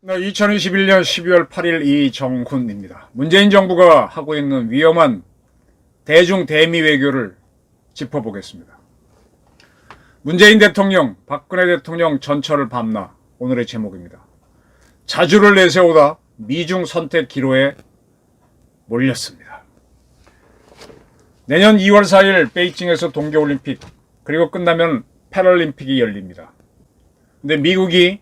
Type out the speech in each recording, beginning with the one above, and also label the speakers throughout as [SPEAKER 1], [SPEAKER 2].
[SPEAKER 1] 2021년 12월 8일 이정훈입니다. 문재인 정부가 하고 있는 위험한 대중 대미 외교를 짚어보겠습니다. 문재인 대통령, 박근혜 대통령 전철을 밟나, 오늘의 제목입니다. 자주를 내세우다 미중 선택 기로에 몰렸습니다. 내년 2월 4일 베이징에서 동계올림픽, 그리고 끝나면 패럴림픽이 열립니다. 근데 미국이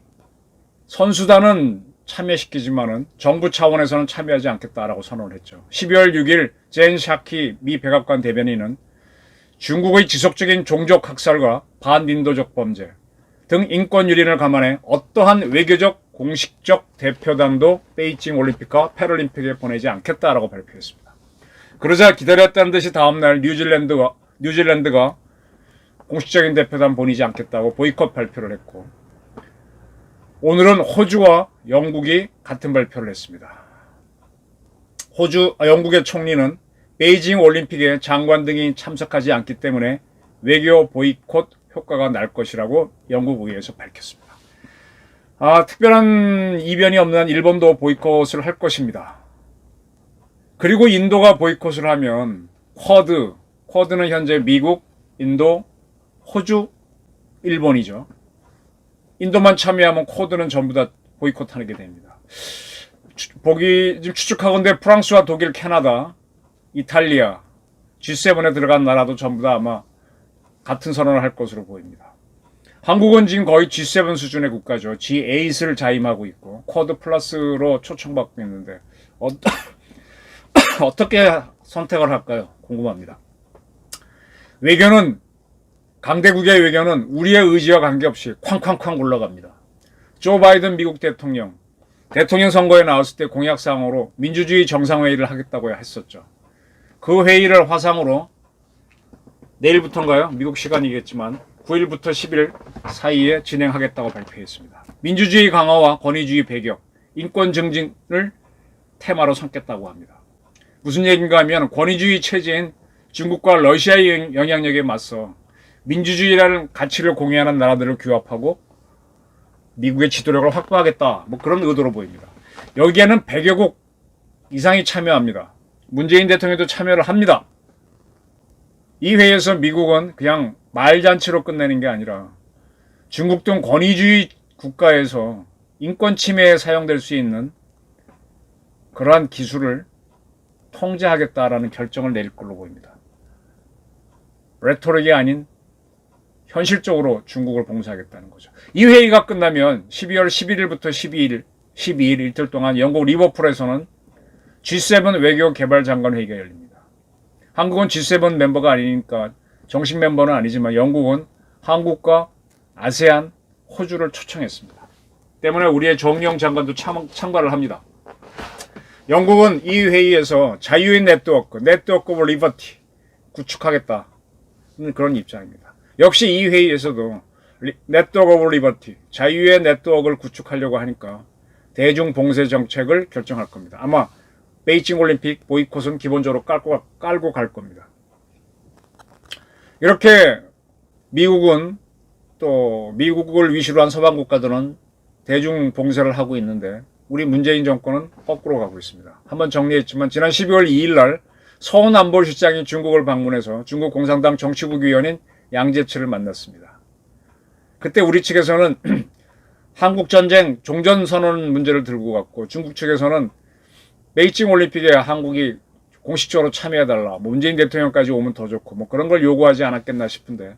[SPEAKER 1] 선수단은 참여시키지만은 정부 차원에서는 참여하지 않겠다라고 선언을 했죠. 12월 6일 젠 샤키 미 백악관 대변인은 중국의 지속적인 종족 학살과 반인도적 범죄 등 인권 유린을 감안해 어떠한 외교적 공식적 대표단도 베이징 올림픽과 패럴림픽에 보내지 않겠다라고 발표했습니다. 그러자 기다렸다는 듯이 다음날 뉴질랜드가 공식적인 대표단 보내지 않겠다고 보이콧 발표를 했고, 오늘은 호주와 영국이 같은 발표를 했습니다. 영국의 총리는 베이징 올림픽에 장관 등이 참석하지 않기 때문에 외교 보이콧 효과가 날 것이라고 영국 의회에서 밝혔습니다. 특별한 이변이 없는 한 일본도 보이콧을 할 것입니다. 그리고 인도가 보이콧을 하면 쿼드는 현재 미국, 인도, 호주, 일본이죠. 인도만 참여하면 쿼드는 전부 다 보이콧하게 됩니다. 지금 추측하건대 프랑스와 독일, 캐나다, 이탈리아, G7에 들어간 나라도 전부 다 아마 같은 선언을 할 것으로 보입니다. 한국은 지금 거의 G7 수준의 국가죠. G8을 자임하고 있고 쿼드 플러스로 초청받고 있는데 어떻게 선택을 할까요? 궁금합니다. 강대국의 외교는 우리의 의지와 관계없이 쾅쾅쾅 올라갑니다. 조 바이든 미국 대통령 선거에 나왔을 때 공약사항으로 민주주의 정상회의를 하겠다고 했었죠. 그 회의를 화상으로 내일부터인가요? 미국 시간이겠지만 9일부터 10일 사이에 진행하겠다고 발표했습니다. 민주주의 강화와 권위주의 배격, 인권 증진을 테마로 삼겠다고 합니다. 무슨 얘기인가 하면 권위주의 체제인 중국과 러시아의 영향력에 맞서 민주주의라는 가치를 공유하는 나라들을 규합하고 미국의 지도력을 확보하겠다, 그런 의도로 보입니다. 여기에는 100여국 이상이 참여합니다. 문재인 대통령도 참여를 합니다. 이 회의에서 미국은 그냥 말잔치로 끝내는 게 아니라 중국 등 권위주의 국가에서 인권 침해에 사용될 수 있는 그러한 기술을 통제하겠다라는 결정을 내릴 걸로 보입니다. 레토릭이 아닌 현실적으로 중국을 봉쇄하겠다는 거죠. 이 회의가 끝나면 12월 11일부터 12일 이틀 동안 영국 리버풀에서는 G7 외교 개발 장관 회의가 열립니다. 한국은 G7 멤버가 아니니까 정식 멤버는 아니지만 영국은 한국과 아세안, 호주를 초청했습니다. 때문에 우리의 정영 장관도 참가를 합니다. 영국은 이 회의에서 자유의 네트워크 오브 리버티 구축하겠다, 그런 입장입니다. 역시 이 회의에서도 네트워크 오브 리버티, 자유의 네트워크를 구축하려고 하니까 대중 봉쇄 정책을 결정할 겁니다. 아마 베이징 올림픽 보이콧은 기본적으로 깔고 갈 겁니다. 이렇게 미국은 또 미국을 위시로 한 서방 국가들은 대중 봉쇄를 하고 있는데 우리 문재인 정권은 거꾸로 가고 있습니다. 한번 정리했지만 지난 12월 2일 날 서훈 안보실장이 중국을 방문해서 중국 공산당 정치국 위원인 양재치를 만났습니다. 그때 우리 측에서는 한국전쟁 종전선언 문제를 들고 갔고, 중국 측에서는 베이징 올림픽에 한국이 공식적으로 참여해달라, 문재인 대통령까지 오면 더 좋고 그런 걸 요구하지 않았겠나 싶은데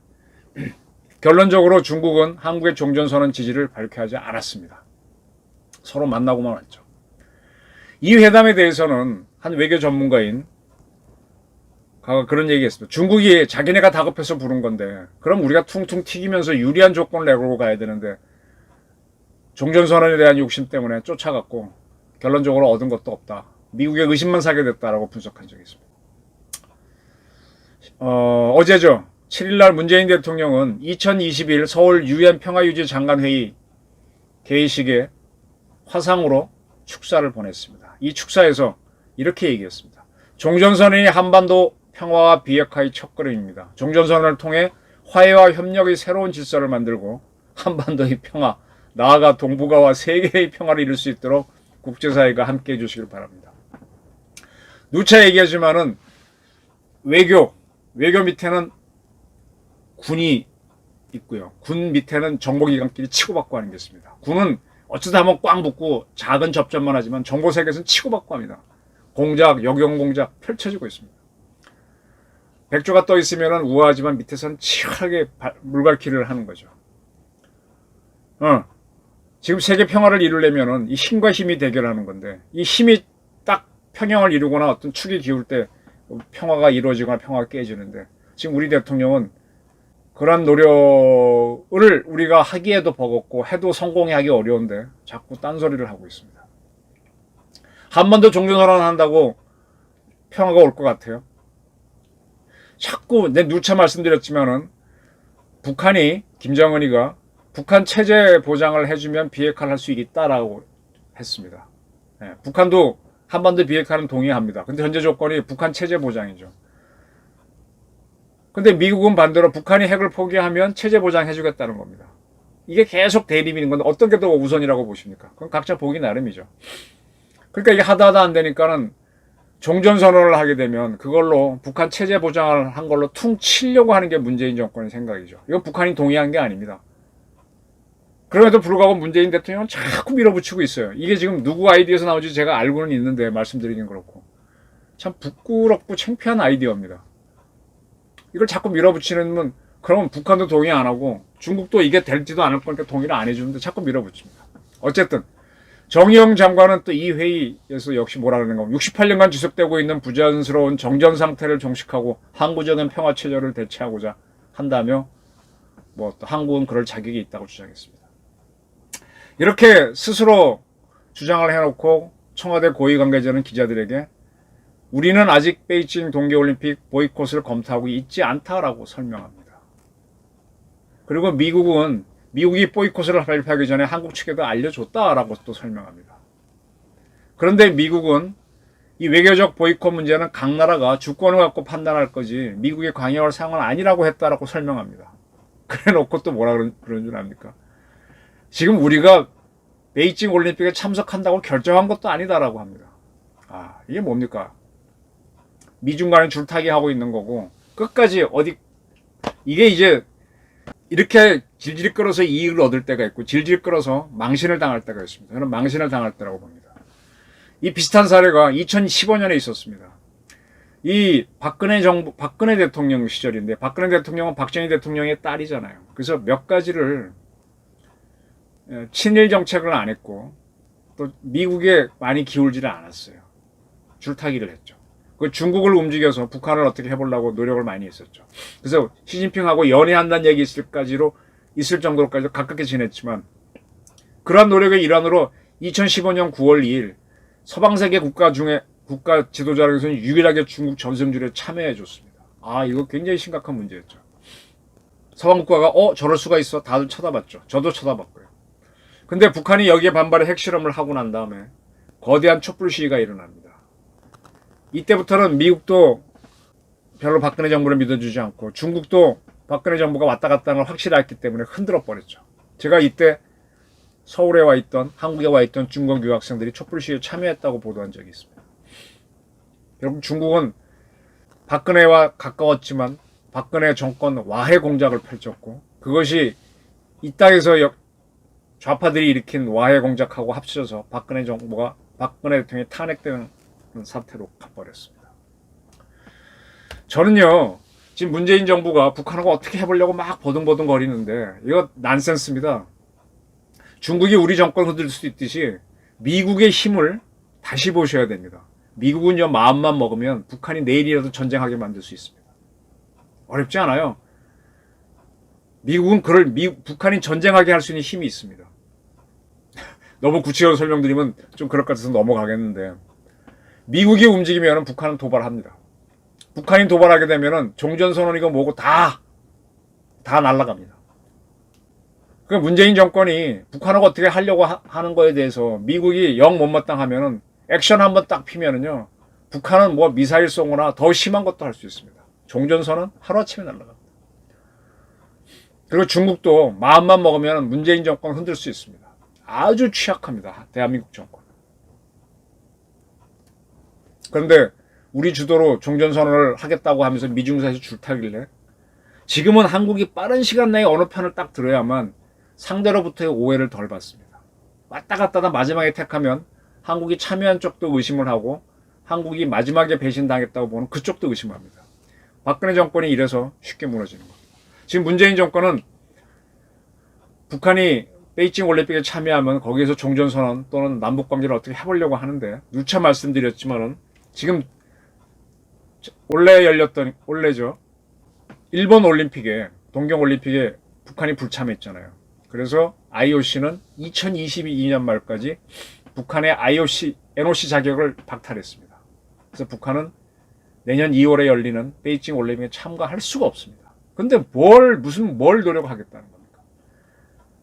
[SPEAKER 1] 결론적으로 중국은 한국의 종전선언 지지를 밝혀하지 않았습니다. 서로 만나고만 왔죠. 이 회담에 대해서는 한 외교 전문가인 그런 얘기했습니다. 중국이 자기네가 다급해서 부른 건데 그럼 우리가 퉁퉁 튀기면서 유리한 조건을 내걸고 가야 되는데 종전선언에 대한 욕심 때문에 쫓아갔고 결론적으로 얻은 것도 없다, 미국의 의심만 사게 됐다라고 분석한 적이 있습니다. 어제죠. 7일날 문재인 대통령은 2021 서울 UN 평화유지 장관회의 개의식에 화상으로 축사를 보냈습니다. 이 축사에서 이렇게 얘기했습니다. 종전선언이 한반도 평화와 비핵화의 첫걸음입니다. 종전선언을 통해 화해와 협력의 새로운 질서를 만들고 한반도의 평화, 나아가 동북아와 세계의 평화를 이룰 수 있도록 국제사회가 함께해 주시길 바랍니다. 누차 얘기하지만은 외교 밑에는 군이 있고요. 군 밑에는 정보기관끼리 치고받고 하는 게 있습니다. 군은 어쩌다 한번 꽝 붙고 작은 접점만 하지만 정보세계에서는 치고받고 합니다. 공작, 역영공작 펼쳐지고 있습니다. 백조가 떠 있으면 우아하지만 밑에서는 치열하게 물갈퀴를 하는 거죠. 지금 세계 평화를 이루려면은 이 힘과 힘이 대결하는 건데, 이 힘이 딱 평형을 이루거나 어떤 축이 기울 때 평화가 이루어지거나 평화가 깨지는데, 지금 우리 대통령은 그런 노력을 우리가 하기에도 버겁고 해도 성공하기 어려운데 자꾸 딴소리를 하고 있습니다. 한반도 종전선언 한다고 평화가 올 것 같아요? 자꾸 내 누차 말씀드렸지만은 북한이, 김정은이가 북한 체제 보장을 해주면 비핵화를 할 수 있다라고 했습니다. 북한도 한반도 비핵화는 동의합니다. 근데 현재 조건이 북한 체제 보장이죠. 근데 미국은 반대로 북한이 핵을 포기하면 체제 보장해주겠다는 겁니다. 이게 계속 대립인 건데 어떤 게 더 우선이라고 보십니까? 그건 각자 보기 나름이죠. 그러니까 이게 하다 안 되니까는 종전선언을 하게 되면 그걸로 북한 체제 보장을 한 걸로 퉁 치려고 하는 게 문재인 정권의 생각이죠. 이건 북한이 동의한 게 아닙니다. 그럼에도 불구하고 문재인 대통령은 자꾸 밀어붙이고 있어요. 이게 지금 누구 아이디어에서 나오는지 제가 알고는 있는데 말씀드리긴 그렇고 참 부끄럽고 창피한 아이디어입니다. 이걸 자꾸 밀어붙이는, 그러면 북한도 동의 안 하고 중국도 이게 될지도 않을 거니까 동의를 안 해주는데 자꾸 밀어붙입니다. 어쨌든 정의용 장관은 또 이 회의에서 역시 뭐라 그러는 겁니까? 68년간 지속되고 있는 부자연스러운 정전 상태를 종식하고 항구적인 평화 체제를 대체하고자 한다며 또 한국은 그럴 자격이 있다고 주장했습니다. 이렇게 스스로 주장을 해놓고 청와대 고위 관계자는 기자들에게 우리는 아직 베이징 동계올림픽 보이콧을 검토하고 있지 않다라고 설명합니다. 그리고 미국이 보이콧을 발표하기 전에 한국 측에도 알려줬다라고 또 설명합니다. 그런데 미국은 이 외교적 보이콧 문제는 각 나라가 주권을 갖고 판단할 거지 미국의 강요할 사항은 아니라고 했다라고 설명합니다. 그래 놓고 또 뭐라 그러는 줄 압니까? 지금 우리가 베이징 올림픽에 참석한다고 결정한 것도 아니다라고 합니다. 이게 뭡니까? 미중 간에 줄타기 하고 있는 거고 끝까지 이게 이제 이렇게 질질 끌어서 이익을 얻을 때가 있고 질질 끌어서 망신을 당할 때가 있습니다. 저는 망신을 당할 때라고 봅니다. 이 비슷한 사례가 2015년에 있었습니다. 이 박근혜 대통령 시절인데 박근혜 대통령은 박정희 대통령의 딸이잖아요. 그래서 몇 가지를 친일 정책을 안 했고 또 미국에 많이 기울지를 않았어요. 줄타기를 했죠. 그 중국을 움직여서 북한을 어떻게 해보려고 노력을 많이 했었죠. 그래서 시진핑하고 연애한다는 얘기 있을 정도로까지 가깝게 지냈지만 그러한 노력의 일환으로 2015년 9월 2일 서방세계 국가 지도자로서는 유일하게 중국 전승줄에 참여해 줬습니다. 이거 굉장히 심각한 문제였죠. 서방 국가가 저럴 수가 있어 다들 쳐다봤죠. 저도 쳐다봤고요. 근데 북한이 여기에 반발해 핵실험을 하고 난 다음에 거대한 촛불 시위가 일어납니다. 이때부터는 미국도 별로 박근혜 정부를 믿어주지 않고 중국도 박근혜 정부가 왔다 갔다 하는 걸 확실히 알기 때문에 흔들어 버렸죠. 제가 이때 서울에 와 있던 한국에 와 있던 중국 유학생들이 촛불 시위에 참여했다고 보도한 적이 있습니다. 여러분 중국은 박근혜와 가까웠지만 박근혜 정권 와해 공작을 펼쳤고 그것이 이 땅에서 좌파들이 일으킨 와해 공작하고 합쳐져서 박근혜 정부가 박근혜 대통령이 탄핵되는 사태로 가버렸습니다. 저는요 지금 문재인 정부가 북한하고 어떻게 해보려고 막 버둥버둥 거리는데 이거 난센스입니다. 중국이 우리 정권 흔들 수 있듯이 미국의 힘을 다시 보셔야 됩니다. 미국은요 마음만 먹으면 북한이 내일이라도 전쟁하게 만들 수 있습니다. 어렵지 않아요. 미국은 북한이 전쟁하게 할 수 있는 힘이 있습니다. 너무 구체적으로 설명드리면 좀 그럴 것 같아서 넘어가겠는데 미국이 움직이면 북한은 도발합니다. 북한이 도발하게 되면 종전선언이고 뭐고 다 날아갑니다. 그 문재인 정권이 북한하고 어떻게 하려고 하는 거에 대해서 미국이 영 못마땅하면 액션 한번 딱 피면은요 북한은 뭐 미사일 쏘거나 더 심한 것도 할 수 있습니다. 종전선언 하루아침에 날아갑니다. 그리고 중국도 마음만 먹으면 문재인 정권 흔들 수 있습니다. 아주 취약합니다. 대한민국 정권. 그런데 우리 주도로 종전선언을 하겠다고 하면서 미중사에서 줄타길래 지금은 한국이 빠른 시간 내에 어느 편을 딱 들어야만 상대로부터의 오해를 덜 받습니다. 왔다 갔다 마지막에 택하면 한국이 참여한 쪽도 의심을 하고 한국이 마지막에 배신당했다고 보는 그쪽도 의심합니다. 박근혜 정권이 이래서 쉽게 무너지는 겁니다. 지금 문재인 정권은 북한이 베이징 올림픽에 참여하면 거기에서 종전선언 또는 남북관계를 어떻게 해보려고 하는데 누차 말씀드렸지만은 지금 올해죠. 일본 올림픽에 동경올림픽에 북한이 불참했잖아요. 그래서 IOC는 2022년 말까지 북한의 IOC, NOC 자격을 박탈했습니다. 그래서 북한은 내년 2월에 열리는 베이징 올림픽에 참가할 수가 없습니다. 근데 뭘 노력하겠다는 겁니까?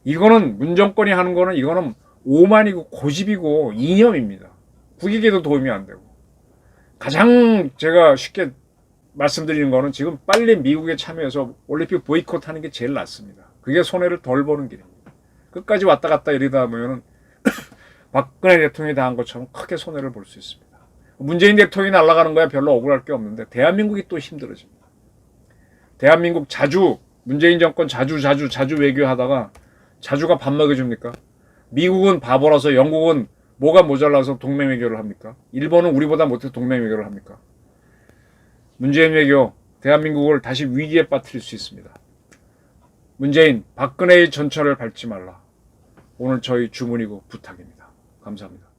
[SPEAKER 1] 이거는 문정권이 하는 거는 이거는 오만이고 고집이고 이념입니다. 국익에도 도움이 안 되고. 가장 제가 쉽게 말씀드리는 거는 지금 빨리 미국에 참여해서 올림픽 보이콧하는 게 제일 낫습니다. 그게 손해를 덜 보는 길입니다. 끝까지 왔다 갔다 이러다 보면은 박근혜 대통령이 당한 것처럼 크게 손해를 볼 수 있습니다. 문재인 대통령이 날아가는 거야 별로 억울할 게 없는데 대한민국이 또 힘들어집니다. 대한민국 문재인 정권 자주 외교하다가 자주가 밥 먹여줍니까? 미국은 바보라서 영국은 뭐가 모자라서 동맹 외교를 합니까? 일본은 우리보다 못해서 동맹 외교를 합니까? 문재인 외교 대한민국을 다시 위기에 빠뜨릴 수 있습니다. 문재인, 박근혜의 전철을 밟지 말라. 오늘 저희 주문이고 부탁입니다. 감사합니다.